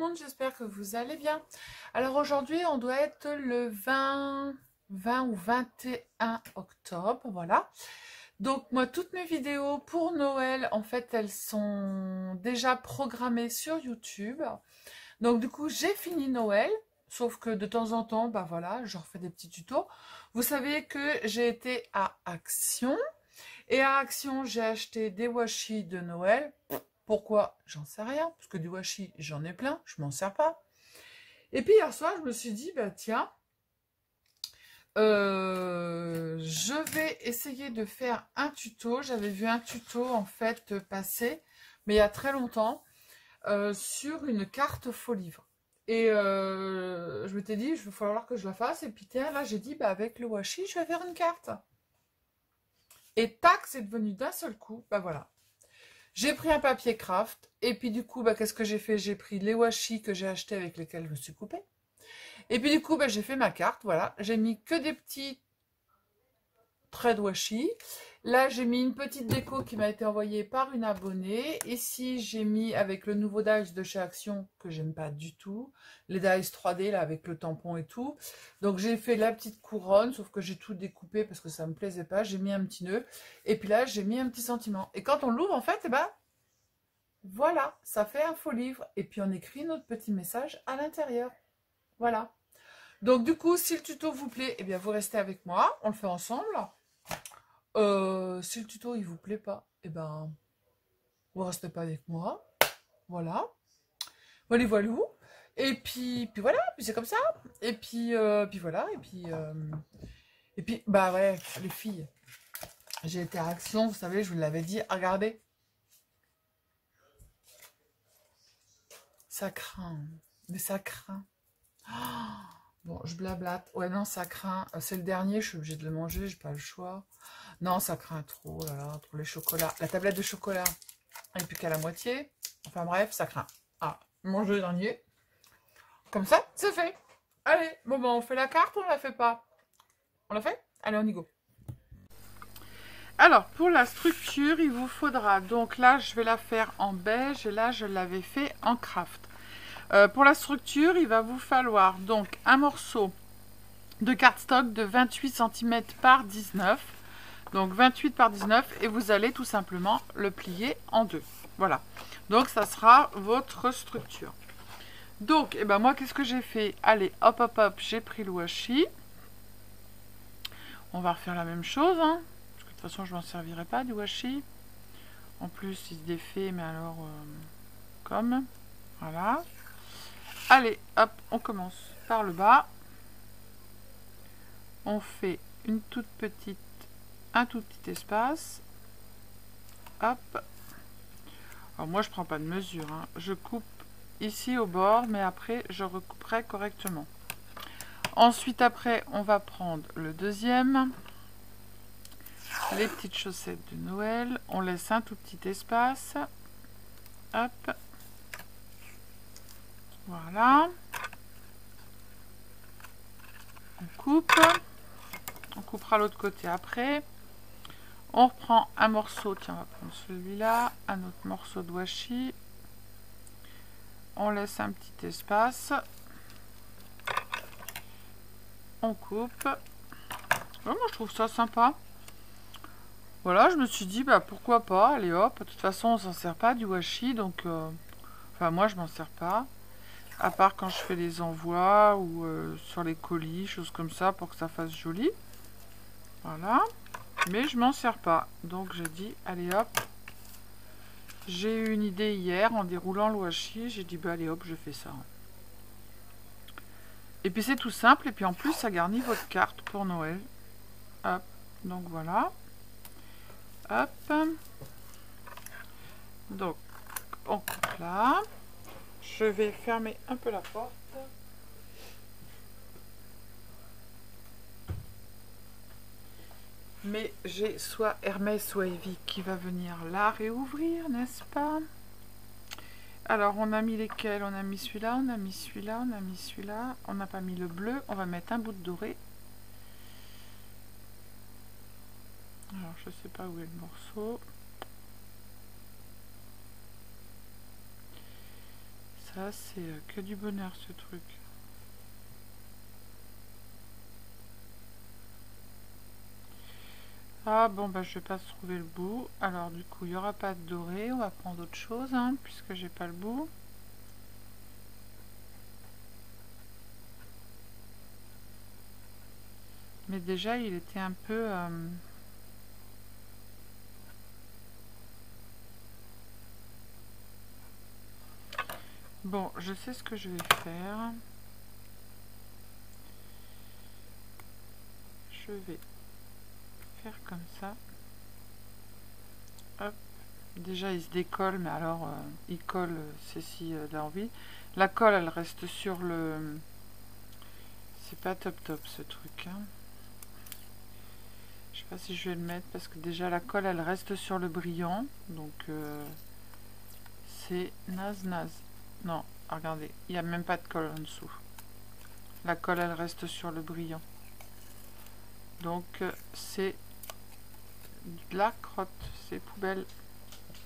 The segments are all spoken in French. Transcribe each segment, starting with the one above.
monde, j'espère que vous allez bien. Alors aujourd'hui, on doit être le 20 ou 21 octobre, voilà. Donc moi, toutes mes vidéos pour Noël, en fait, elles sont déjà programmées sur YouTube. Donc du coup, j'ai fini Noël, sauf que de temps en temps, bah voilà, je refais des petits tutos. Vous savez que j'ai été à Action, et à Action, j'ai acheté des washi de Noël. Pourquoi? J'en sais rien, parce que du washi, j'en ai plein, je m'en sers pas. Et puis hier soir, je me suis dit, bah tiens, je vais essayer de faire un tuto. J'avais vu un tuto en fait passer, mais il y a très longtemps, sur une carte faux livre. Et je m'étais dit, il va falloir que je la fasse. Et puis tiens, là j'ai dit, bah avec le washi, je vais faire une carte. Et tac, c'est devenu d'un seul coup, bah voilà. J'ai pris un papier craft et puis du coup, bah, qu'est-ce que j'ai fait? J'ai pris les washi que j'ai achetés avec lesquels je me suis coupée. Et puis du coup, bah, j'ai fait ma carte, voilà. J'ai mis que des petits traits de washi. Là, j'ai mis une petite déco qui m'a été envoyée par une abonnée. Ici, j'ai mis avec le nouveau dies de chez Action, que j'aime pas du tout. Les dies 3D, là, avec le tampon et tout. Donc, j'ai fait la petite couronne, sauf que j'ai tout découpé parce que ça me plaisait pas. J'ai mis un petit nœud. Et puis là, j'ai mis un petit sentiment. Et quand on l'ouvre, en fait, eh ben, voilà, ça fait un faux livre. Et puis on écrit notre petit message à l'intérieur. Voilà. Donc du coup, si le tuto vous plaît, eh bien vous restez avec moi. On le fait ensemble. Si le tuto il vous plaît pas, eh ben vous restez pas avec moi. Voilà. Voilà, voilà. Et puis voilà, puis c'est comme ça. Puis voilà. Et puis bah ouais, les filles. J'ai été à Action, vous savez, je vous l'avais dit. Regardez. Ça craint. Mais ça craint. Bon, je blablate. Ouais, non, ça craint. C'est le dernier, je suis obligée de le manger, j'ai pas le choix. Non, ça craint trop, là, là, trop les chocolats. La tablette de chocolat, elle n'est plus qu'à la moitié. Enfin bref, ça craint. Ah, mange le dernier. Comme ça, c'est fait. Allez, bon, ben, on fait la carte ou on la fait pas? On la fait? Allez, on y go. Alors, pour la structure, il vous faudra, donc là, je vais la faire en beige et là, je l'avais fait en craft. Pour la structure, il va vous falloir donc un morceau de cardstock de 28 cm par 19. Donc 28 par 19 et vous allez tout simplement le plier en deux. Voilà. Donc ça sera votre structure. Donc, et ben moi, qu'est-ce que j'ai fait? Allez, hop, hop, hop, j'ai pris le washi. On va refaire la même chose. Hein, parce que de toute façon, je ne m'en servirai pas du washi. En plus, il se défait, mais alors, comme. Voilà. Allez, hop, on commence par le bas. On fait une toute petite, un tout petit espace. Hop. Alors moi je prends pas de mesure, hein. Je coupe ici au bord, mais après je recouperai correctement. Ensuite après on va prendre le deuxième. Les petites chaussettes de Noël. On laisse un tout petit espace. Hop. Voilà. On coupe. On coupera l'autre côté après. On reprend un morceau, tiens on va prendre celui-là, un autre morceau de washi. On laisse un petit espace. On coupe. Ouais, moi je trouve ça sympa. Voilà, je me suis dit, bah pourquoi pas, allez hop, de toute façon on s'en sert pas du washi, donc enfin moi je m'en sers pas. À part quand je fais les envois ou sur les colis, choses comme ça pour que ça fasse joli. Voilà. Mais je m'en sers pas. Donc j'ai dit, allez hop. J'ai eu une idée hier en déroulant le washi. J'ai dit, bah allez hop, je fais ça. Et puis c'est tout simple. Et puis en plus, ça garnit votre carte pour Noël. Hop. Donc voilà. Hop. Donc, on coupe là. Je vais fermer un peu la porte. Mais j'ai soit Hermès, soit Evie qui va venir la réouvrir, n'est-ce pas? Alors, on a mis lesquels? On a mis celui-là, on a mis celui-là, on a mis celui-là. On n'a pas mis le bleu. On va mettre un bout de doré. Alors, je sais pas où est le morceau. Ça Ça, c'est que du bonheur, ce truc. Ah bon, bah je vais pas trouver le bout. Alors du coup, il n'y aura pas de doré. On va prendre autre chose, hein, puisque j'ai pas le bout. Mais déjà, il était un peu... Bon, je sais ce que je vais faire. Je vais faire comme ça. Hop. Déjà, il se décolle, mais alors, il colle, c'est si l'envie. La colle, elle reste sur le... C'est pas top top, ce truc, hein. Je sais pas si je vais le mettre, parce que déjà, la colle, elle reste sur le brillant. Donc, c'est naze. Non, regardez, il n'y a même pas de colle en dessous. La colle, elle reste sur le brillant. Donc, c'est de la crotte, c'est poubelle.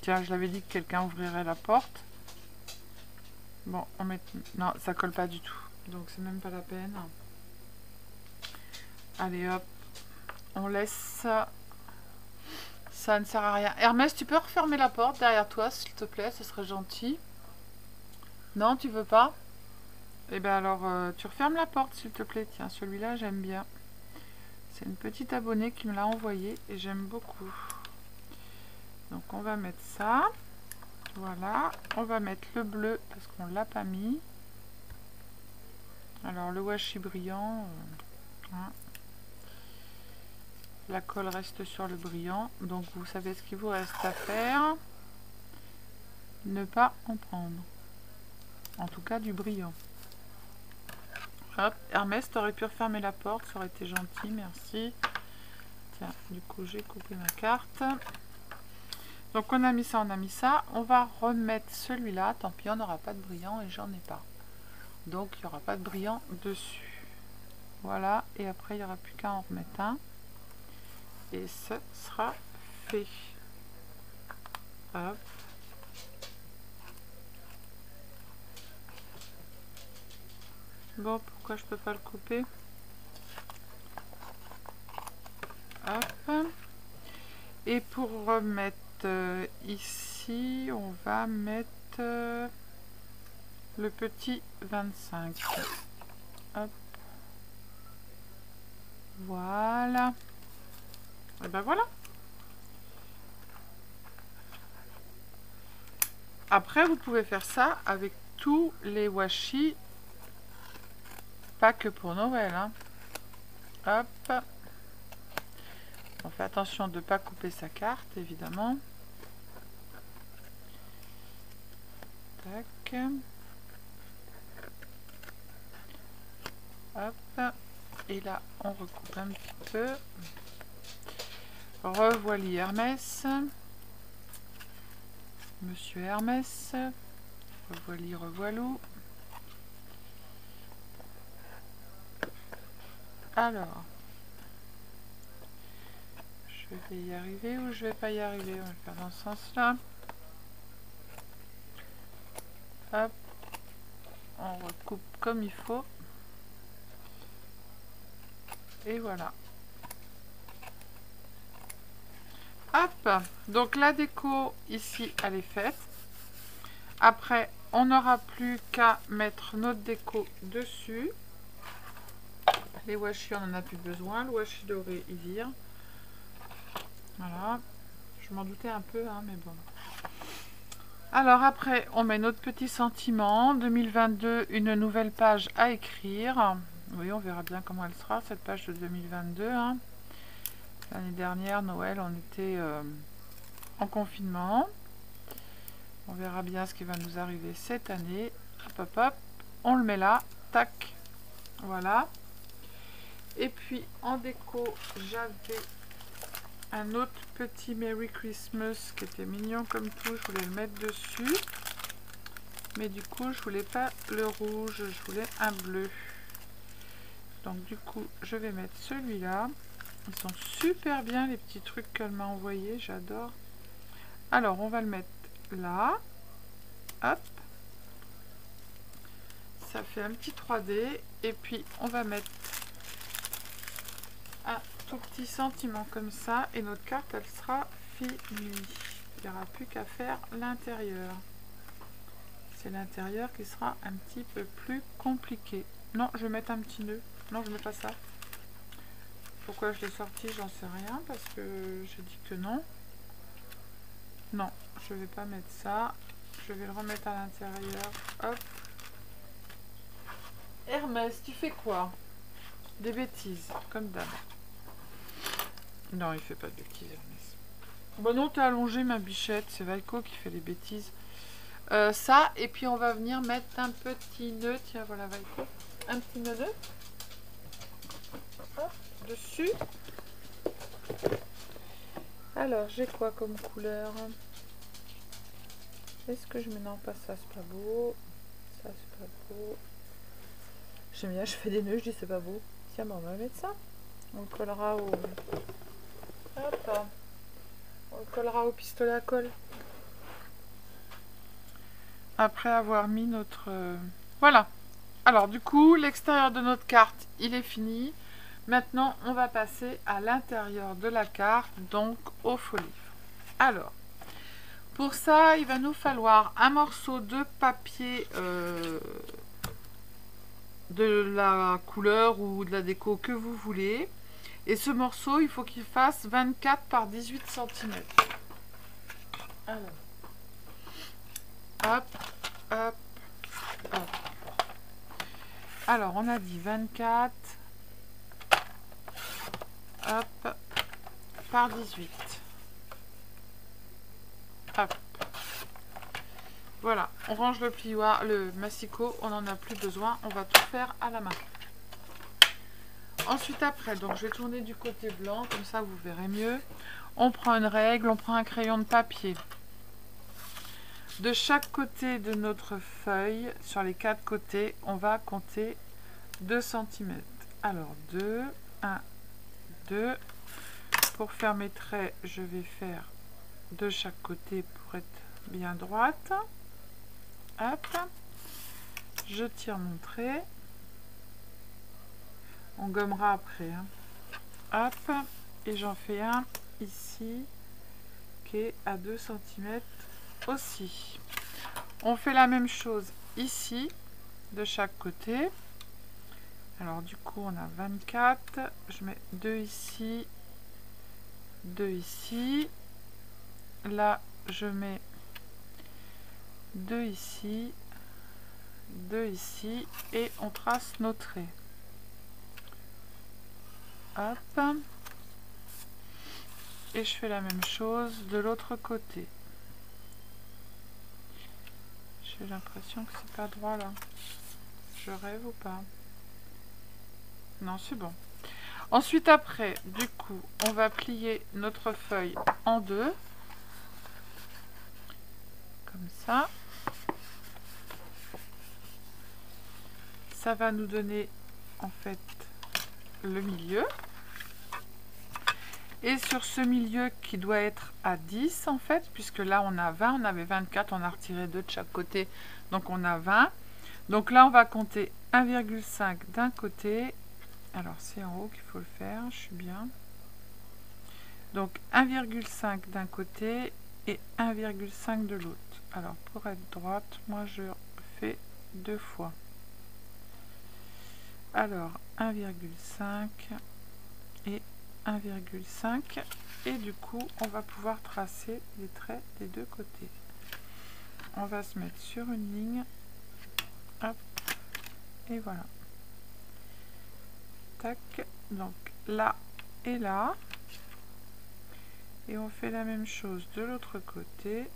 Tiens, je l'avais dit que quelqu'un ouvrirait la porte. Bon, on met... Non, ça colle pas du tout. Donc, c'est même pas la peine. Allez, hop. On laisse ça. Ça ne sert à rien. Hermès, tu peux refermer la porte derrière toi, s'il te plaît? Ce serait gentil. Non, tu veux pas? Eh bien alors, tu refermes la porte, s'il te plaît. Tiens, celui-là, j'aime bien. C'est une petite abonnée qui me l'a envoyé et j'aime beaucoup. Donc, on va mettre ça. Voilà. On va mettre le bleu parce qu'on ne l'a pas mis. Alors, le washi brillant. Hein. La colle reste sur le brillant. Donc, vous savez ce qu'il vous reste à faire. Ne pas en prendre. En tout cas, du brillant. Hop, Hermès, t'aurais pu refermer la porte, ça aurait été gentil, merci. Tiens, du coup, j'ai coupé ma carte. Donc, on a mis ça. On va remettre celui-là. Tant pis, on n'aura pas de brillant et j'en ai pas. Donc, il n'y aura pas de brillant dessus. Voilà, et après, il n'y aura plus qu'à en remettre un. Et ce sera fait. Hop. Bon, pourquoi je peux pas le couper? Hop. Et pour remettre ici, on va mettre le petit 25. Hop. Voilà. Et ben voilà. Après, vous pouvez faire ça avec tous les washi. Pas que pour Noël, hein. Hop. On fait attention de ne pas couper sa carte, évidemment. Tac. Hop. Et là, on recoupe un petit peu. Revoili Hermès. Monsieur Hermès. Revoili, revoilou. Alors. Je vais y arriver ou je vais pas y arriver? On va le faire dans ce sens-là. Hop. On recoupe comme il faut. Et voilà. Hop. Donc la déco ici, elle est faite. Après, on n'aura plus qu'à mettre notre déco dessus. Les washi, on n'en a plus besoin. Le washi doré, il vire. Voilà. Je m'en doutais un peu, hein, mais bon. Alors après, on met notre petit sentiment. 2022, une nouvelle page à écrire. Oui, on verra bien comment elle sera, cette page de 2022. Hein. L'année dernière, Noël, on était en confinement. On verra bien ce qui va nous arriver cette année. Hop, hop, hop. On le met là. Tac. Voilà. Et puis, en déco, j'avais un autre petit Merry Christmas qui était mignon comme tout. Je voulais le mettre dessus. Mais du coup, je voulais pas le rouge. Je voulais un bleu. Donc, du coup, je vais mettre celui-là. Ils sont super bien, les petits trucs qu'elle m'a envoyés.. Alors, on va le mettre là. Hop. ça fait un petit 3D. Et puis on va mettre un tout petit sentiment comme ça. Et notre carte, elle sera finie. Il n'y aura plus qu'à faire l'intérieur. C'est l'intérieur qui sera un petit peu plus compliqué. Non, je vais mettre un petit nœud. Non, je ne mets pas ça. Pourquoi je l'ai sorti, j'en sais rien. Parce que j'ai dit que non. Non, je ne vais pas mettre ça. Je vais le remettre à l'intérieur. Hop. Hermès, tu fais quoi? Des bêtises, comme d'hab. Non, il fait pas de bêtises, Hermès. Bon, non, t'es allongé, ma bichette. C'est Vaiko qui fait les bêtises. Ça, et puis on va venir mettre un petit nœud. Tiens, voilà, Vaiko. Un petit nœud dessus. Alors, j'ai quoi comme couleur? Est-ce que je mets... Non, pas ça, c'est pas beau. Ça, c'est pas beau. J'aime bien, je fais des nœuds, je dis c'est pas beau. Tiens, bon, on va mettre ça. On le collera au... Hop. On le collera au pistolet à colle. Après avoir mis notre... Voilà. Alors, du coup, l'extérieur de notre carte, il est fini. Maintenant, on va passer à l'intérieur de la carte, donc au faux livre. Alors, pour ça, il va nous falloir un morceau de papier de la couleur ou de la déco que vous voulez. Et ce morceau, il faut qu'il fasse 24 par 18 cm. Alors, hop, hop, hop. Alors, on a dit 24 hop, par 18. Hop. Voilà, on range le plioir, le massicot, on n'en a plus besoin, on va tout faire à la main. Ensuite après, donc je vais tourner du côté blanc, comme ça vous verrez mieux. On prend une règle, on prend un crayon de papier. De chaque côté de notre feuille, sur les 4 côtés, on va compter 2 cm. Alors 2, 1, 2. Pour faire mes traits, je vais faire de chaque côté pour être bien droite. Hop. Je tire mon trait. On gommera après. Hein. Hop. Et j'en fais un ici qui est à 2 cm aussi. On fait la même chose ici de chaque côté. Alors du coup on a 24. Je mets 2 ici. 2 ici. Là je mets 2 ici. 2 ici. Et on trace nos traits. Hop. Et je fais la même chose de l'autre côté. J'ai l'impression que c'est pas droit là. Je rêve ou pas? Non, c'est bon. Ensuite après, du coup, on va plier notre feuille en deux. Comme ça. Ça va nous donner en fait le milieu. Et sur ce milieu qui doit être à 10 en fait, puisque là on a 20, on avait 24, on a retiré 2 de chaque côté, donc on a 20. Donc là on va compter 1,5 d'un côté. Alors c'est en haut qu'il faut le faire, je suis bien. Donc 1,5 d'un côté et 1,5 de l'autre. Alors pour être droite, moi je fais 2 fois. Alors 1,5 et 1,5 et du coup on va pouvoir tracer les traits des deux côtés. On va se mettre sur une ligne, hop, et voilà. Tac, donc là et là. Et on fait la même chose de l'autre côté.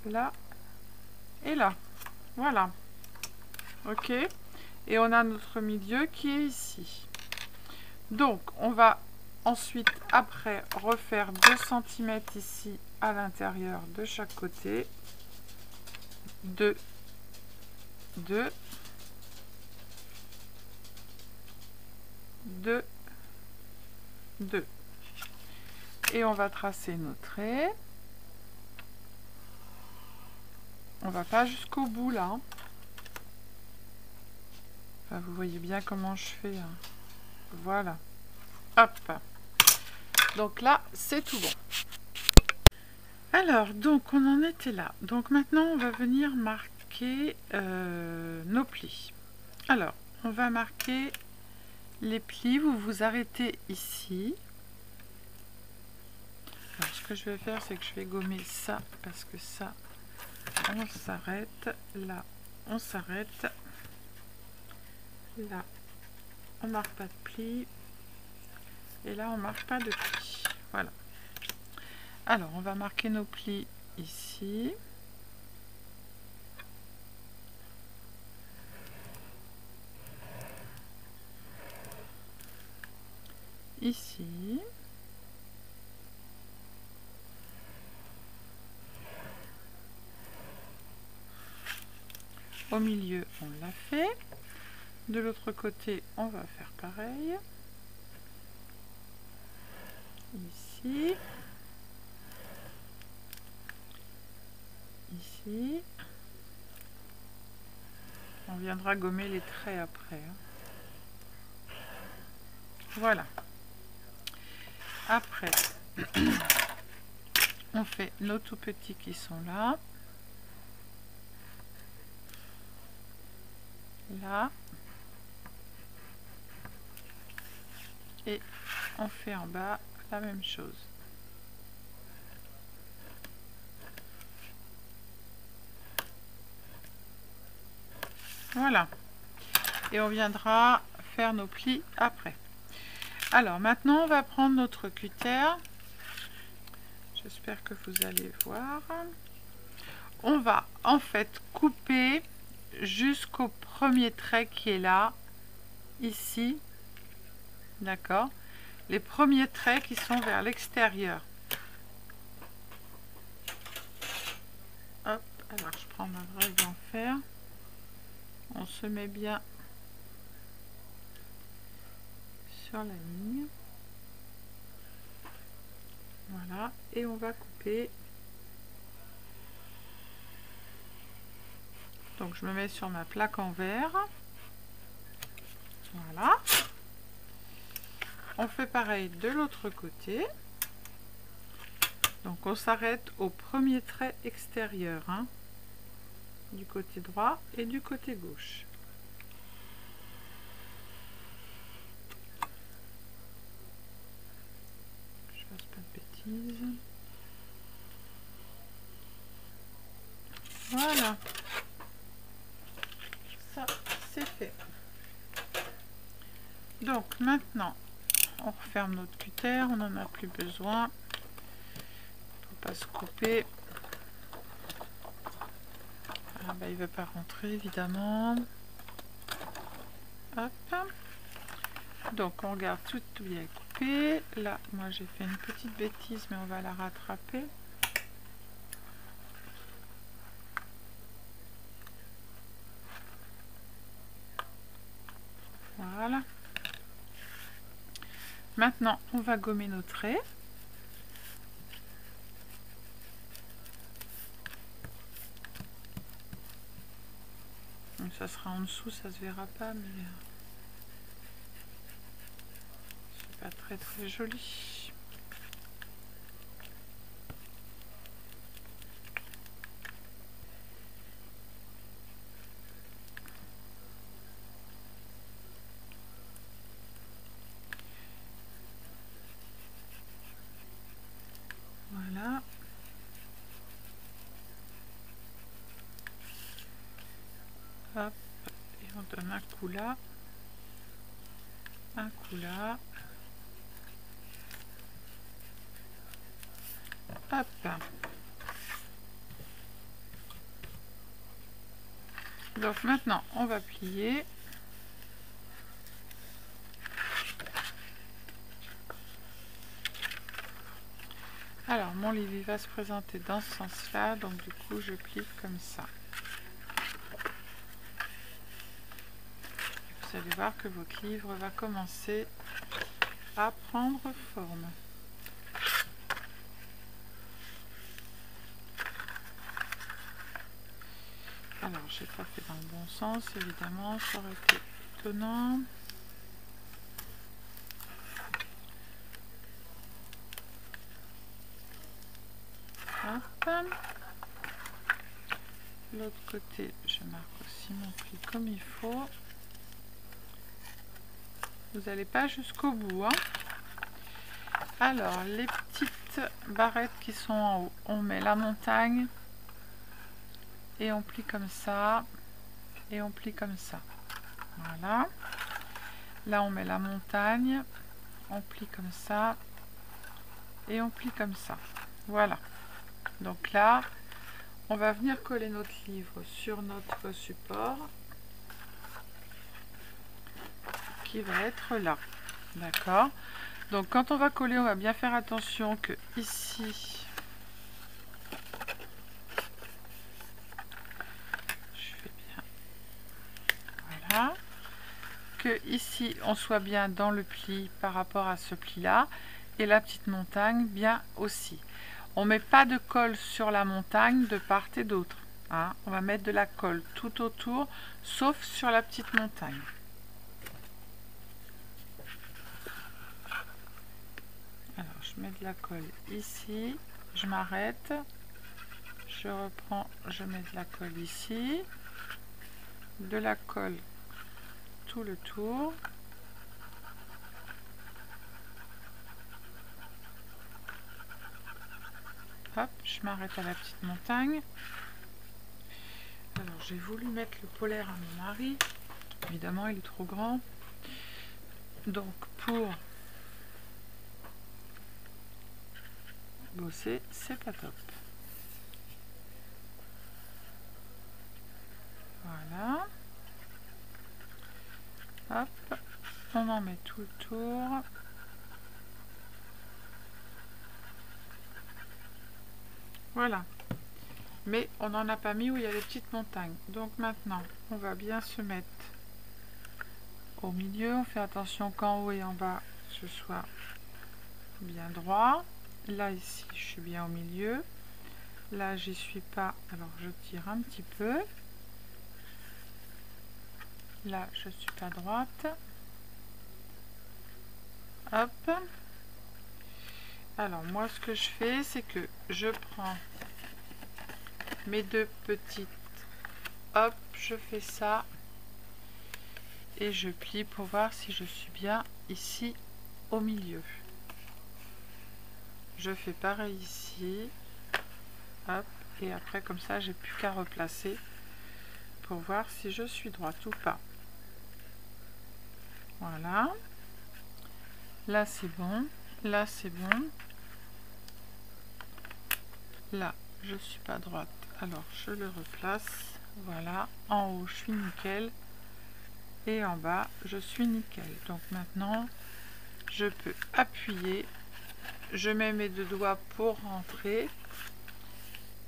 Là et là. Voilà. Ok. Et on a notre milieu qui est ici. Donc, on va ensuite, après, refaire 2 cm ici à l'intérieur de chaque côté. 2, 2, 2, 2. Et on va tracer nos traits. On va pas jusqu'au bout là. Enfin, vous voyez bien comment je fais. Hein. Voilà. Hop. Donc là, c'est tout bon. Alors, donc on en était là. Donc maintenant, on va venir marquer nos plis. Alors, on va marquer les plis. Vous vous arrêtez ici. Alors, ce que je vais faire, c'est que je vais gommer ça parce que ça, on s'arrête. Là, on s'arrête. Là, on marque pas de plis. Et là, on marque pas de plis. Voilà. Alors, on va marquer nos plis ici. Ici. Au milieu, on l'a fait. De l'autre côté, on va faire pareil. Ici. Ici. On viendra gommer les traits après. Voilà. Après, on fait nos tout petits qui sont là. Là. Et on fait en bas la même chose. Voilà. Et on viendra faire nos plis après. Alors maintenant, on va prendre notre cutter. J'espère que vous allez voir. On va en fait couper jusqu'au premier trait qui est là, ici. D'accord? Les premiers traits qui sont vers l'extérieur. Hop, alors je prends ma brosse en fer. On se met bien sur la ligne. Voilà, et on va couper. Donc je me mets sur ma plaque en verre. Voilà. On fait pareil de l'autre côté. Donc on s'arrête au premier trait extérieur, hein, du côté droit et du côté gauche. Je fasse pas de bêtises. Voilà. Ça, c'est fait. Donc maintenant, on referme notre cutter, on n'en a plus besoin. Pas se couper. Ah bah, il ne veut pas rentrer évidemment. Hop. Donc on regarde tout bien coupé. Là, moi j'ai fait une petite bêtise, mais on va la rattraper. Voilà. Maintenant, on va gommer nos traits. Donc, ça sera en dessous, ça se verra pas, mais c'est pas très très joli. Voilà. Hop. Et on donne un coup là. Un coup là. Hop. Donc maintenant, on va plier. Alors, mon livre va se présenter dans ce sens-là, donc du coup, je plie comme ça. Vous allez voir que votre livre va commencer à prendre forme. Alors, j'ai pas fait dans le bon sens, évidemment, ça aurait été étonnant. Hop. L'autre côté, je marque aussi mon pli comme il faut. Vous n'allez pas jusqu'au bout, hein. Alors, les petites barrettes qui sont en haut, on met la montagne et on plie comme ça et on plie comme ça. Voilà. Là, on met la montagne, on plie comme ça et on plie comme ça. Voilà. Donc là, on va venir coller notre livre sur notre support qui va être là. D'accord? Donc quand on va coller, on va bien faire attention que ici, je fais bien, voilà, que ici on soit bien dans le pli par rapport à ce pli là, et la petite montagne bien aussi. On met pas de colle sur la montagne de part et d'autre, hein. On va mettre de la colle tout autour, sauf sur la petite montagne. Alors je mets de la colle ici, je m'arrête, je reprends, je mets de la colle ici, de la colle tout le tour. Hop, je m'arrête à la petite montagne. Alors j'ai voulu mettre le polaire à mon mari, évidemment il est trop grand, donc pour bosser c'est pas top. Voilà, hop, on en met tout le tour. Voilà, mais on n'en a pas mis où il y a les petites montagnes. Donc maintenant on va bien se mettre au milieu, on fait attention qu'en haut et en bas ce soit bien droit. Là ici je suis bien au milieu, là j'y suis pas, alors je tire un petit peu, là je suis pas droite, hop. Alors moi ce que je fais c'est que je prends mes deux petites, hop, je fais ça et je plie pour voir si je suis bien ici au milieu. Je fais pareil ici, hop, et après comme ça j'ai plus qu'à replacer pour voir si je suis droite ou pas. Voilà, là c'est bon, là c'est bon, là je suis pas droite, alors je le replace. Voilà, en haut je suis nickel et en bas je suis nickel. Donc maintenant je peux appuyer, je mets mes deux doigts pour rentrer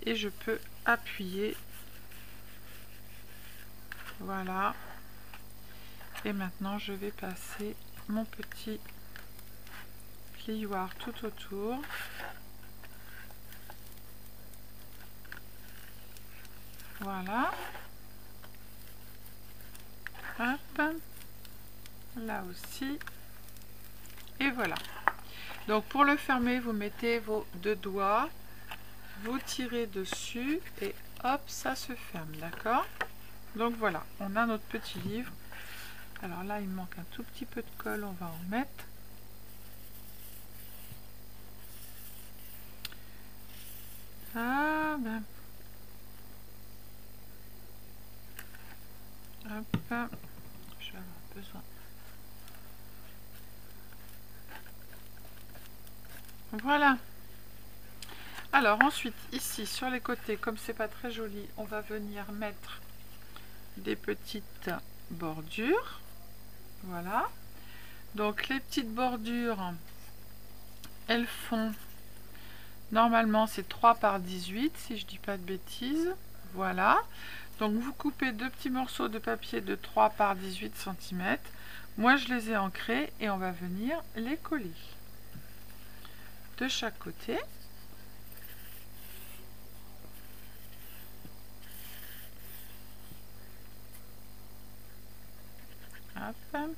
et je peux appuyer. Voilà, et maintenant je vais passer mon petit plioir tout autour. Voilà, hop, là aussi, et voilà. Donc pour le fermer, vous mettez vos deux doigts, vous tirez dessus et hop, ça se ferme, d'accord? Donc voilà, on a notre petit livre. Alors là il me manque un tout petit peu de colle, on va en mettre. Ah ben, hop, je vais avoir besoin. Voilà. Alors ensuite ici sur les côtés, comme c'est pas très joli, on va venir mettre des petites bordures. Voilà, donc les petites bordures elles font normalement c'est 3 par 18 si je dis pas de bêtises. Voilà, donc vous coupez deux petits morceaux de papier de 3 par 18 cm. Moi je les ai ancrés et on va venir les coller de chaque côté. Hop.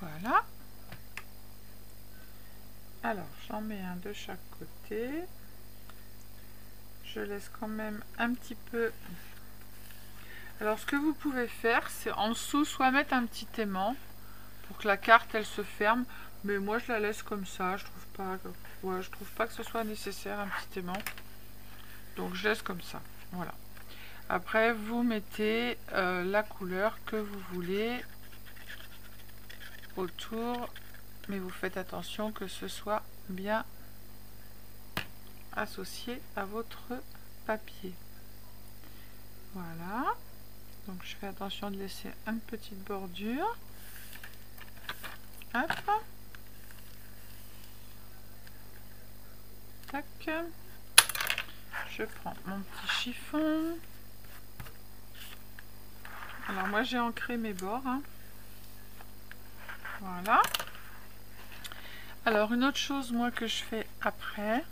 Voilà. Alors, j'en mets un de chaque côté. Je laisse quand même un petit peu. Alors, ce que vous pouvez faire, c'est en dessous, soit mettre un petit aimant pour que la carte, elle se ferme. Mais moi, je la laisse comme ça. Je trouve pas, ouais, je trouve pas que ce soit nécessaire, un petit aimant. Donc, je laisse comme ça. Voilà. Après, vous mettez la couleur que vous voulez autour. Mais vous faites attention que ce soit bien associé à votre papier. Voilà. Donc je fais attention de laisser une petite bordure. Hop. Tac. Je prends mon petit chiffon. Alors moi j'ai ancré mes bords. Hein. Voilà. Alors une autre chose moi que je fais après.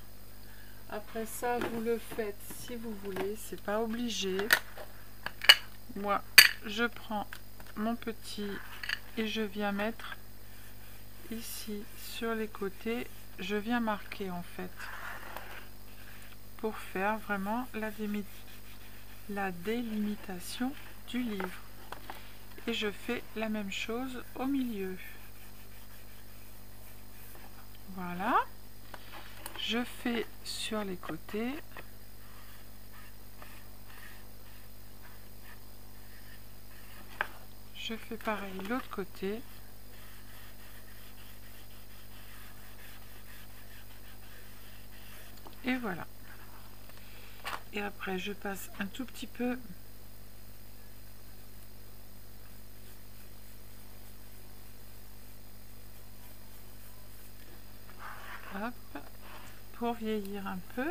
Après ça vous le faites si vous voulez. C'est pas obligé. Moi je prends mon petit et je viens mettre ici sur les côtés. Je viens marquer en fait. Pour faire vraiment la délimitation du livre. Et je fais la même chose au milieu. Voilà. Je fais sur les côtés. Je fais pareil l'autre côté. Et voilà. Et après, je passe un tout petit peu hop, pour vieillir un peu.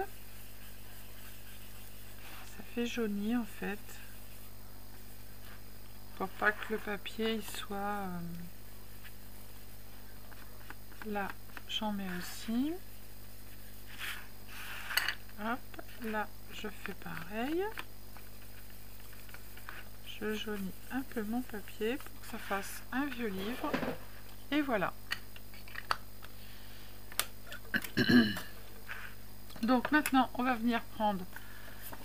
Ça fait jauni en fait. Pour pas que le papier il soit là, j'en mets aussi. Hop, là je fais pareil. Je jaunis un peu mon papier pour que ça fasse un vieux livre. Et voilà. Donc maintenant on va venir prendre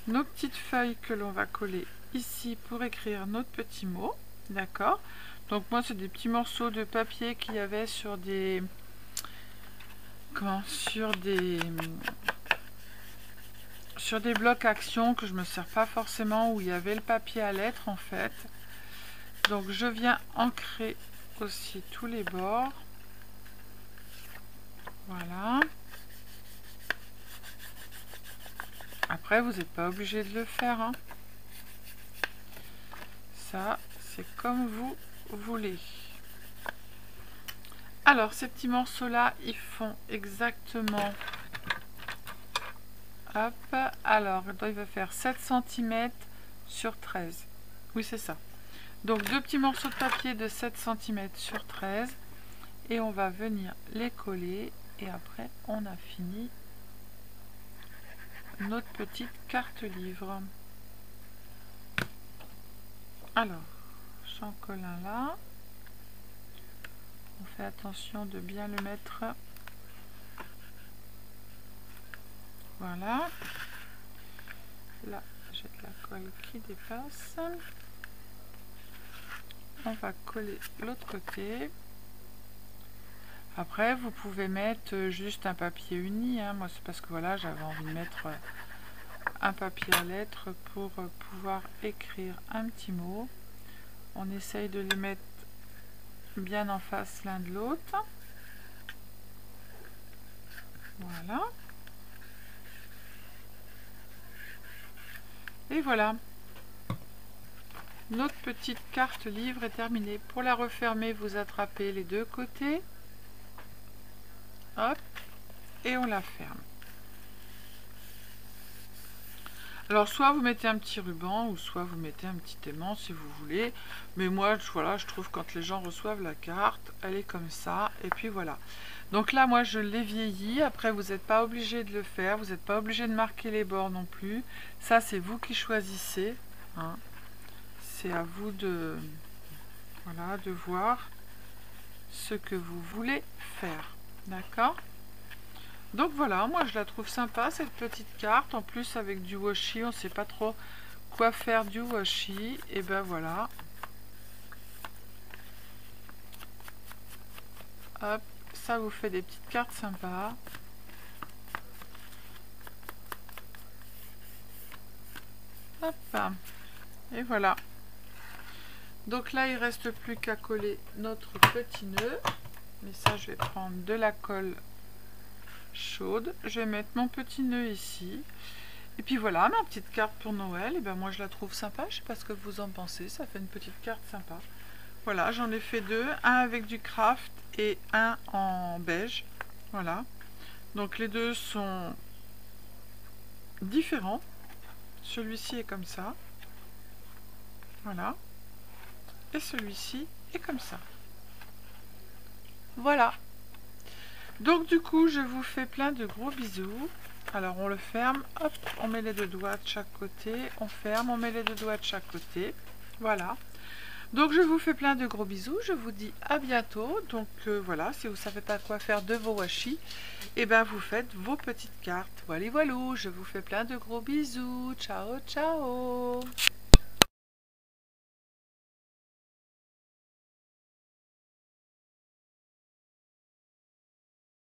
nos petites feuilles que l'on va coller ici pour écrire notre petit mot. D'accord. Donc moi c'est des petits morceaux de papier qu'il y avait sur des sur des blocs action que je me sers pas forcément, où il y avait le papier à lettres en fait. Donc je viens ancrer aussi tous les bords. Voilà. Après vous n'êtes pas obligé de le faire. Hein. Ça c'est comme vous voulez. Alors ces petits morceaux là ils font exactement, hop, alors il va faire 7 cm sur 13. Oui c'est ça. Donc deux petits morceaux de papier de 7 cm sur 13 et on va venir les coller et après on a fini notre petite carte livre. Alors j'en colle un là. On fait attention de bien le mettre. Voilà. Là, j'ai de la colle qui dépasse. On va coller l'autre côté. Après, vous pouvez mettre juste un papier uni. Hein. Moi, c'est parce que voilà, j'avais envie de mettre un papier à lettres pour pouvoir écrire un petit mot. On essaye de les mettre bien en face l'un de l'autre. Voilà. Et voilà. Notre petite carte livre est terminée. Pour la refermer, vous attrapez les deux côtés. Hop. Et on la ferme. Alors soit vous mettez un petit ruban ou soit vous mettez un petit aimant si vous voulez. Mais moi voilà, je trouve quand les gens reçoivent la carte, elle est comme ça Et puis voilà. Donc là, moi, je l'ai vieilli. Après, vous n'êtes pas obligé de le faire. Vous n'êtes pas obligé de marquer les bords non plus. Ça, c'est vous qui choisissez. Hein. C'est à vous de, voilà, de voir ce que vous voulez faire. D'accord? Donc voilà, moi, je la trouve sympa, cette petite carte. En plus, avec du washi, on ne sait pas trop quoi faire du washi. Et ben voilà. Hop, ça vous fait des petites cartes sympas. Hop, et voilà. Donc là, il reste plus qu'à coller notre petit nœud. Mais ça, je vais prendre de la colle chaude. Je vais mettre mon petit nœud ici. Et puis voilà, ma petite carte pour Noël. Et ben moi, je la trouve sympa. Je sais pas ce que vous en pensez. Ça fait une petite carte sympa. Voilà, j'en ai fait deux. Un avec du craft et un en beige. Voilà. Donc les deux sont différents. Celui-ci est comme ça. Voilà. Et celui-ci est comme ça. Voilà. Donc du coup, je vous fais plein de gros bisous. Alors on le ferme, hop, on met les deux doigts de chaque côté, on ferme, on met les deux doigts de chaque côté. Voilà. Donc je vous fais plein de gros bisous, je vous dis à bientôt. Donc voilà, si vous ne savez pas quoi faire de vos washi, et ben vous faites vos petites cartes. Voilà, voilà, je vous fais plein de gros bisous. Ciao, ciao.